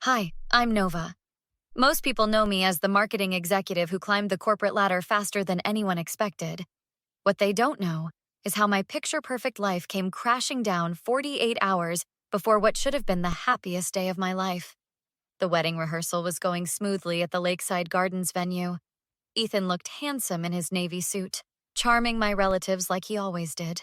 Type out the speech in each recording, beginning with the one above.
Hi, I'm Nova. Most people know me as the marketing executive who climbed the corporate ladder faster than anyone expected. What they don't know is how my picture-perfect life came crashing down 48 hours before what should have been the happiest day of my life. The wedding rehearsal was going smoothly at the Lakeside Gardens venue. Ethan looked handsome in his navy suit, charming my relatives like he always did.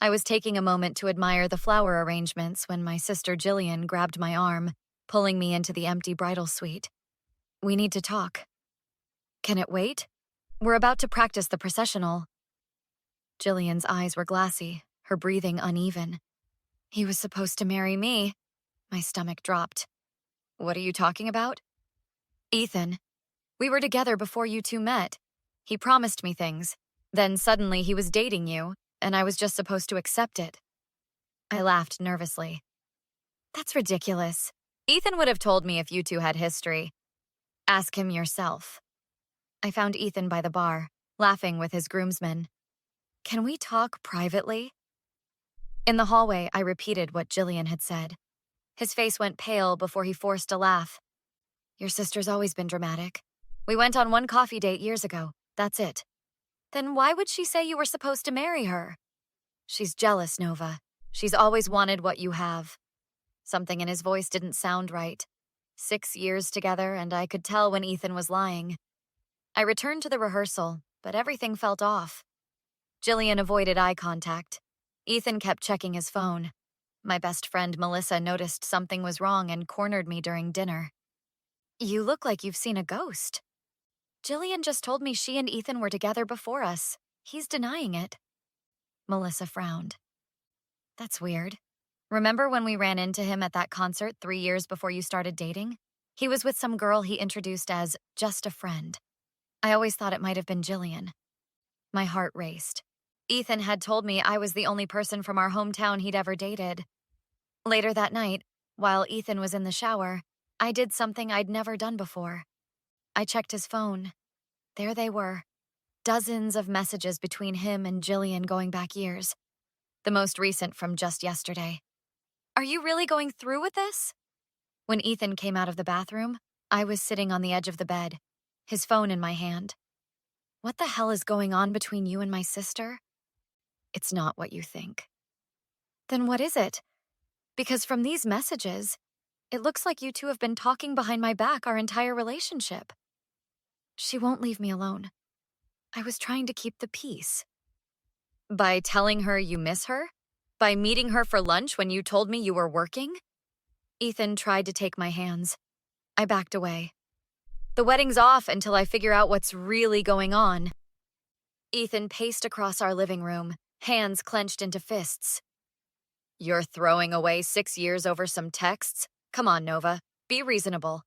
I was taking a moment to admire the flower arrangements when my sister Jillian grabbed my arm, pulling me into the empty bridal suite. "We need to talk." "Can it wait? We're about to practice the processional." Jillian's eyes were glassy, her breathing uneven. "He was supposed to marry me." My stomach dropped. "What are you talking about?" "Ethan. We were together before you two met. He promised me things. Then suddenly he was dating you, and I was just supposed to accept it." I laughed nervously. "That's ridiculous. Ethan would have told me if you two had history. Ask him yourself." I found Ethan by the bar, laughing with his groomsmen. "Can we talk privately?" In the hallway, I repeated what Jillian had said. His face went pale before he forced a laugh. "Your sister's always been dramatic. We went on one coffee date years ago. That's it." "Then why would she say you were supposed to marry her?" "She's jealous, Nova. She's always wanted what you have." Something in his voice didn't sound right. 6 years together, and I could tell when Ethan was lying. I returned to the rehearsal, but everything felt off. Jillian avoided eye contact. Ethan kept checking his phone. My best friend Melissa noticed something was wrong and cornered me during dinner. "You look like you've seen a ghost." "Jillian just told me she and Ethan were together before us. He's denying it." Melissa frowned. "That's weird. Remember when we ran into him at that concert 3 years before you started dating? He was with some girl he introduced as just a friend. I always thought it might have been Jillian." My heart raced. Ethan had told me I was the only person from our hometown he'd ever dated. Later that night, while Ethan was in the shower, I did something I'd never done before. I checked his phone. There they were. Dozens of messages between him and Jillian going back years. The most recent from just yesterday. "Are you really going through with this?" When Ethan came out of the bathroom, I was sitting on the edge of the bed, his phone in my hand. "What the hell is going on between you and my sister?" "It's not what you think." "Then what is it? Because from these messages, it looks like you two have been talking behind my back our entire relationship." "She won't leave me alone. I was trying to keep the peace." "By telling her you miss her? By meeting her for lunch when you told me you were working?" Ethan tried to take my hands. I backed away. "The wedding's off until I figure out what's really going on." Ethan paced across our living room, hands clenched into fists. "You're throwing away 6 years over some texts? Come on, Nova. Be reasonable."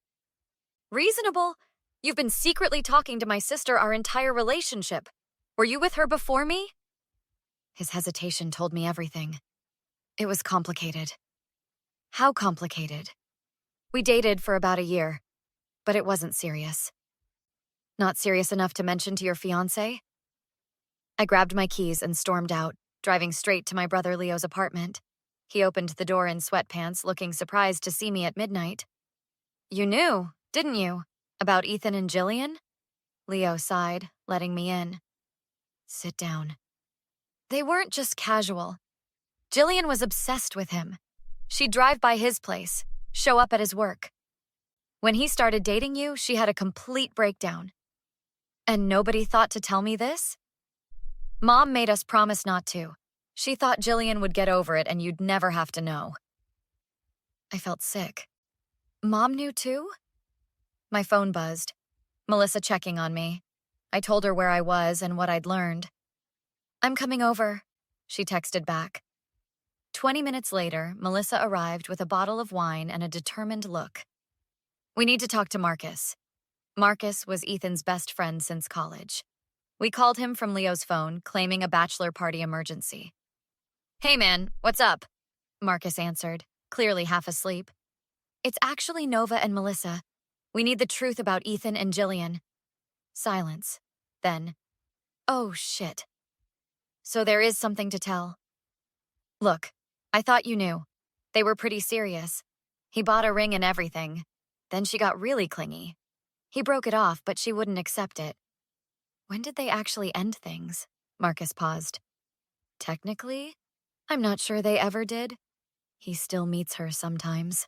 "Reasonable? You've been secretly talking to my sister our entire relationship. Were you with her before me?" His hesitation told me everything. It was complicated. "How complicated?" "We dated for about a year, but it wasn't serious." "Not serious enough to mention to your fiancé?" I grabbed my keys and stormed out, driving straight to my brother Leo's apartment. He opened the door in sweatpants, looking surprised to see me at midnight. "You knew, didn't you, about Ethan and Jillian?" Leo sighed, letting me in. "Sit down." "They weren't just casual. Jillian was obsessed with him. She'd drive by his place, show up at his work. When he started dating you, she had a complete breakdown. And nobody thought to tell me this? Mom made us promise not to. She thought Jillian would get over it and you'd never have to know." I felt sick. "Mom knew too?" My phone buzzed. Melissa checking on me. I told her where I was and what I'd learned. "I'm coming over," she texted back. 20 minutes later, Melissa arrived with a bottle of wine and a determined look. "We need to talk to Marcus." Marcus was Ethan's best friend since college. We called him from Leo's phone, claiming a bachelor party emergency. "Hey man, what's up?" Marcus answered, clearly half asleep. "It's actually Nova and Melissa. We need the truth about Ethan and Jillian." Silence. Then, "Oh, shit. So there is something to tell." "Look, I thought you knew. They were pretty serious. He bought a ring and everything. Then she got really clingy. He broke it off, but she wouldn't accept it. When did they actually end things? Marcus paused. Technically, I'm not sure they ever did. He still meets her sometimes.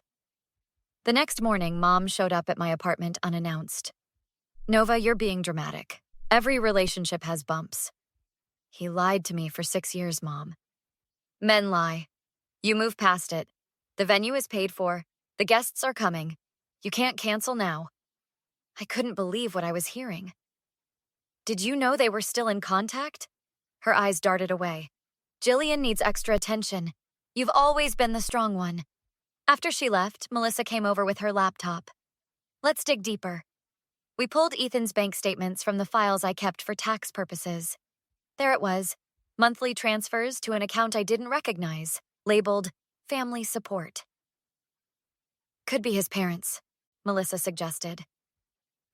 The next morning, Mom showed up at my apartment unannounced. Nova, you're being dramatic. Every relationship has bumps. He lied to me for 6 years, Mom. Men lie. You move past it. The venue is paid for. The guests are coming. You can't cancel now. I couldn't believe what I was hearing. Did you know they were still in contact? Her eyes darted away. Jillian needs extra attention. You've always been the strong one. After she left, Melissa came over with her laptop. Let's dig deeper. We pulled Ethan's bank statements from the files I kept for tax purposes. There it was, monthly transfers to an account I didn't recognize, labeled Family Support. Could be his parents, Melissa suggested.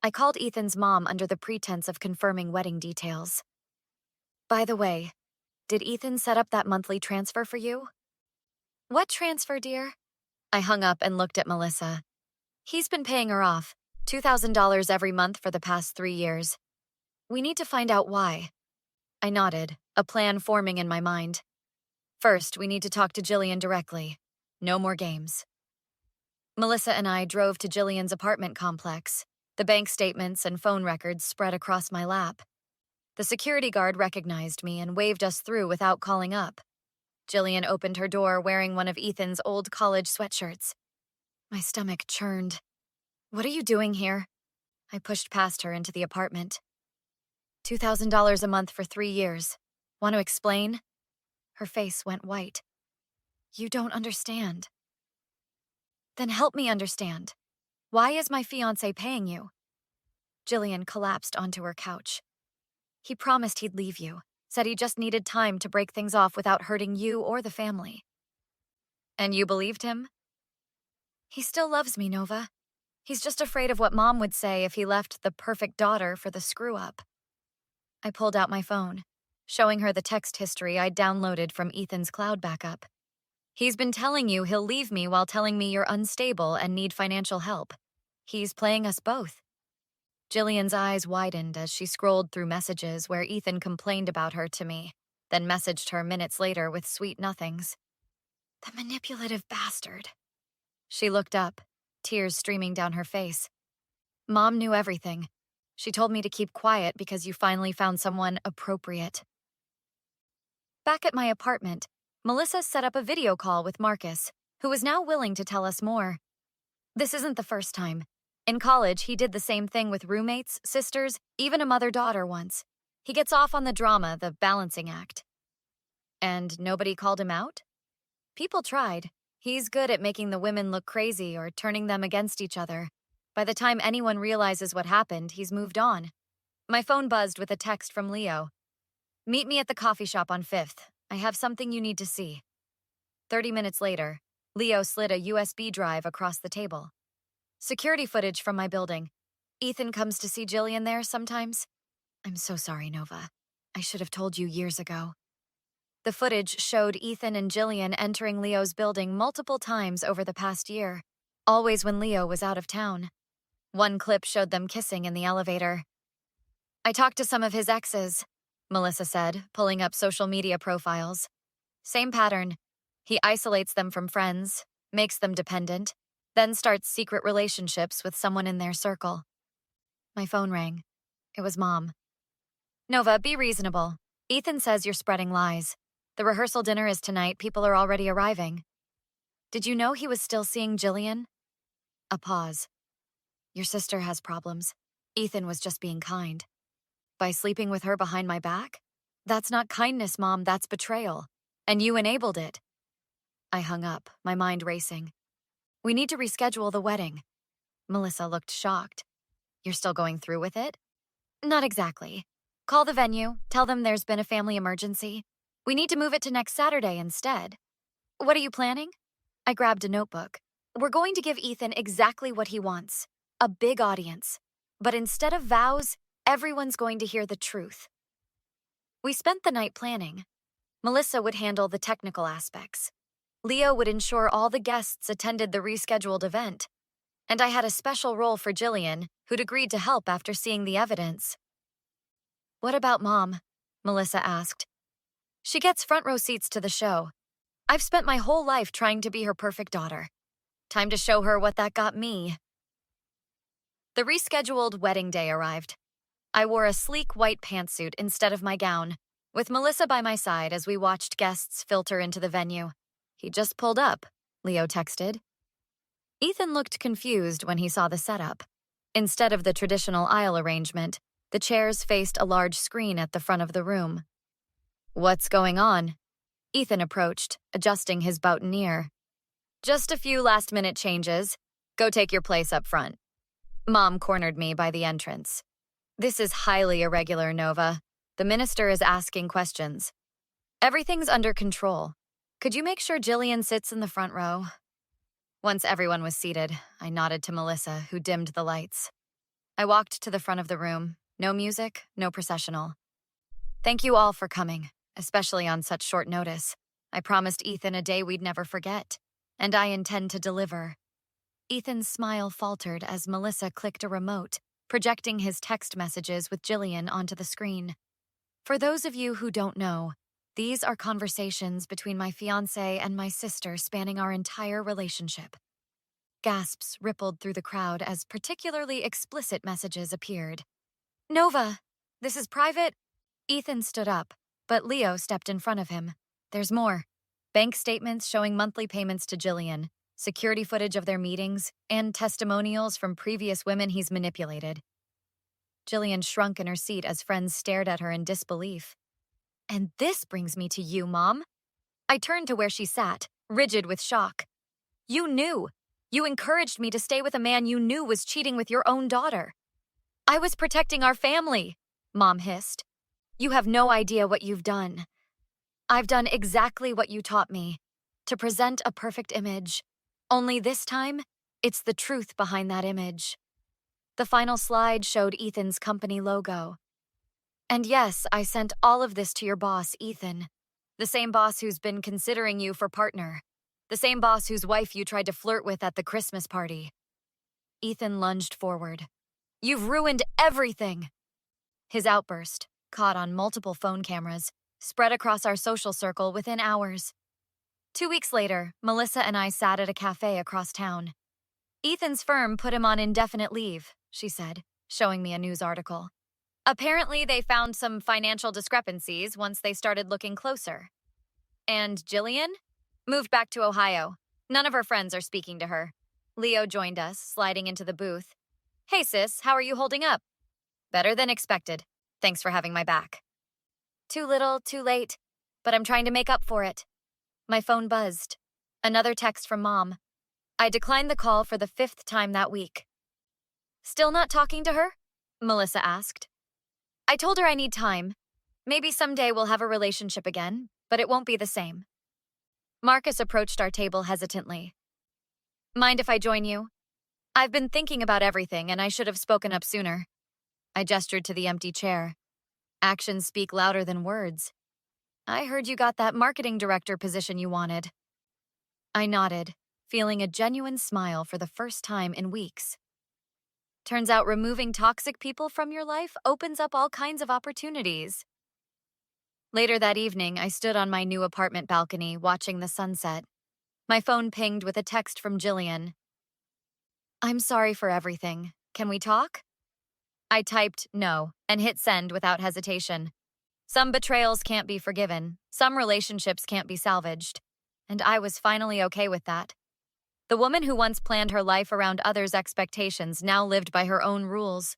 I called Ethan's mom under the pretense of confirming wedding details. By the way, did Ethan set up that monthly transfer for you? What transfer, dear? I hung up and looked at Melissa. He's been paying her off, $2,000 every month for the past 3 years. We need to find out why. I nodded, a plan forming in my mind. First, we need to talk to Jillian directly. No more games. Melissa and I drove to Jillian's apartment complex. The bank statements and phone records spread across my lap. The security guard recognized me and waved us through without calling up. Jillian opened her door wearing one of Ethan's old college sweatshirts. My stomach churned. What are you doing here? I pushed past her into the apartment. $2,000 a month for 3 years. Want to explain? Her face went white. You don't understand. Then help me understand. Why is my fiancé paying you? Jillian collapsed onto her couch. He promised he'd leave you, said he just needed time to break things off without hurting you or the family. And you believed him? He still loves me, Nova. He's just afraid of what Mom would say if he left the perfect daughter for the screw-up. I pulled out my phone, showing her the text history I'd downloaded from Ethan's cloud backup. He's been telling you he'll leave me while telling me you're unstable and need financial help. He's playing us both. Jillian's eyes widened as she scrolled through messages where Ethan complained about her to me, then messaged her minutes later with sweet nothings. The manipulative bastard. She looked up, tears streaming down her face. Mom knew everything. She told me to keep quiet because you finally found someone appropriate. Back at my apartment, Melissa set up a video call with Marcus, who was now willing to tell us more. This isn't the first time. In college, he did the same thing with roommates, sisters, even a mother-daughter once. He gets off on the drama, the balancing act. And nobody called him out? People tried. He's good at making the women look crazy or turning them against each other. By the time anyone realizes what happened, he's moved on. My phone buzzed with a text from Leo. Meet me at the coffee shop on 5th. I have something you need to see. 30 minutes later, Leo slid a USB drive across the table. Security footage from my building. Ethan comes to see Jillian there sometimes. I'm so sorry, Nova. I should have told you years ago. The footage showed Ethan and Jillian entering Leo's building multiple times over the past year, always when Leo was out of town. One clip showed them kissing in the elevator. I talked to some of his exes, Melissa said, pulling up social media profiles. Same pattern. He isolates them from friends, makes them dependent, then starts secret relationships with someone in their circle. My phone rang. It was Mom. Nova, be reasonable. Ethan says you're spreading lies. The rehearsal dinner is tonight. People are already arriving. Did you know he was still seeing Jillian? A pause. Your sister has problems. Ethan was just being kind. By sleeping with her behind my back? That's not kindness, Mom, that's betrayal. And you enabled it. I hung up, my mind racing. We need to reschedule the wedding. Melissa looked shocked. You're still going through with it? Not exactly. Call the venue, tell them there's been a family emergency. We need to move it to next Saturday instead. What are you planning? I grabbed a notebook. We're going to give Ethan exactly what he wants. A big audience. But instead of vows, everyone's going to hear the truth. We spent the night planning. Melissa would handle the technical aspects. Leo would ensure all the guests attended the rescheduled event. And I had a special role for Jillian, who'd agreed to help after seeing the evidence. What about Mom? Melissa asked. She gets front row seats to the show. I've spent my whole life trying to be her perfect daughter. Time to show her what that got me. The rescheduled wedding day arrived. I wore a sleek white pantsuit instead of my gown, with Melissa by my side as we watched guests filter into the venue. He just pulled up, Leo texted. Ethan looked confused when he saw the setup. Instead of the traditional aisle arrangement, the chairs faced a large screen at the front of the room. What's going on? Ethan approached, adjusting his boutonniere. Just a few last-minute changes. Go take your place up front. Mom cornered me by the entrance. This is highly irregular, Nova. The minister is asking questions. Everything's under control. Could you make sure Jillian sits in the front row? Once everyone was seated, I nodded to Melissa, who dimmed the lights. I walked to the front of the room. No music, no processional. Thank you all for coming, especially on such short notice. I promised Ethan a day we'd never forget, and I intend to deliver. Ethan's smile faltered as Melissa clicked a remote, projecting his text messages with Jillian onto the screen. For those of you who don't know, these are conversations between my fiancé and my sister spanning our entire relationship. Gasps rippled through the crowd as particularly explicit messages appeared. Nova, this is private. Ethan stood up, but Leo stepped in front of him. There's more. Bank statements showing monthly payments to Jillian, security footage of their meetings, and testimonials from previous women he's manipulated. Jillian shrunk in her seat as friends stared at her in disbelief. And this brings me to you, Mom. I turned to where she sat, rigid with shock. You knew. You encouraged me to stay with a man you knew was cheating with your own daughter. I was protecting our family, Mom hissed. You have no idea what you've done. I've done exactly what you taught me, to present a perfect image. Only this time, it's the truth behind that image. The final slide showed Ethan's company logo. And yes, I sent all of this to your boss, Ethan. The same boss who's been considering you for partner. The same boss whose wife you tried to flirt with at the Christmas party. Ethan lunged forward. You've ruined everything! His outburst, caught on multiple phone cameras, spread across our social circle within hours. 2 weeks later, Melissa and I sat at a cafe across town. Ethan's firm put him on indefinite leave, she said, showing me a news article. Apparently, they found some financial discrepancies once they started looking closer. And Jillian? Moved back to Ohio. None of her friends are speaking to her. Leo joined us, sliding into the booth. Hey sis, how are you holding up? Better than expected. Thanks for having my back. Too little, too late, but I'm trying to make up for it. My phone buzzed. Another text from Mom. I declined the call for the 5th time that week. Still not talking to her? Melissa asked. I told her I need time. Maybe someday we'll have a relationship again, but it won't be the same. Marcus approached our table hesitantly. Mind if I join you? I've been thinking about everything and I should have spoken up sooner. I gestured to the empty chair. Actions speak louder than words. I heard you got that marketing director position you wanted. I nodded, feeling a genuine smile for the first time in weeks. Turns out removing toxic people from your life opens up all kinds of opportunities. Later that evening, I stood on my new apartment balcony watching the sunset. My phone pinged with a text from Jillian. I'm sorry for everything. Can we talk? I typed no and hit send without hesitation. Some betrayals can't be forgiven. Some relationships can't be salvaged. And I was finally okay with that. The woman who once planned her life around others' expectations now lived by her own rules.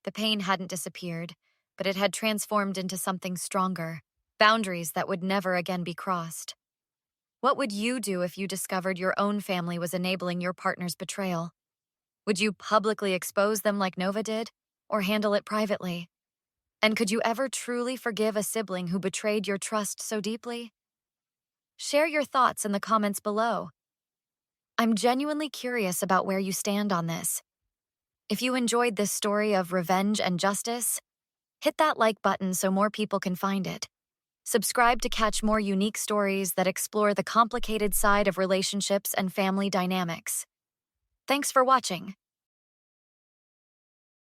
The pain hadn't disappeared, but it had transformed into something stronger, boundaries that would never again be crossed. What would you do if you discovered your own family was enabling your partner's betrayal? Would you publicly expose them like Nova did, or handle it privately? And could you ever truly forgive a sibling who betrayed your trust so deeply? Share your thoughts in the comments below. I'm genuinely curious about where you stand on this. If you enjoyed this story of revenge and justice, hit that like button so more people can find it. Subscribe to catch more unique stories that explore the complicated side of relationships and family dynamics. Thanks for watching.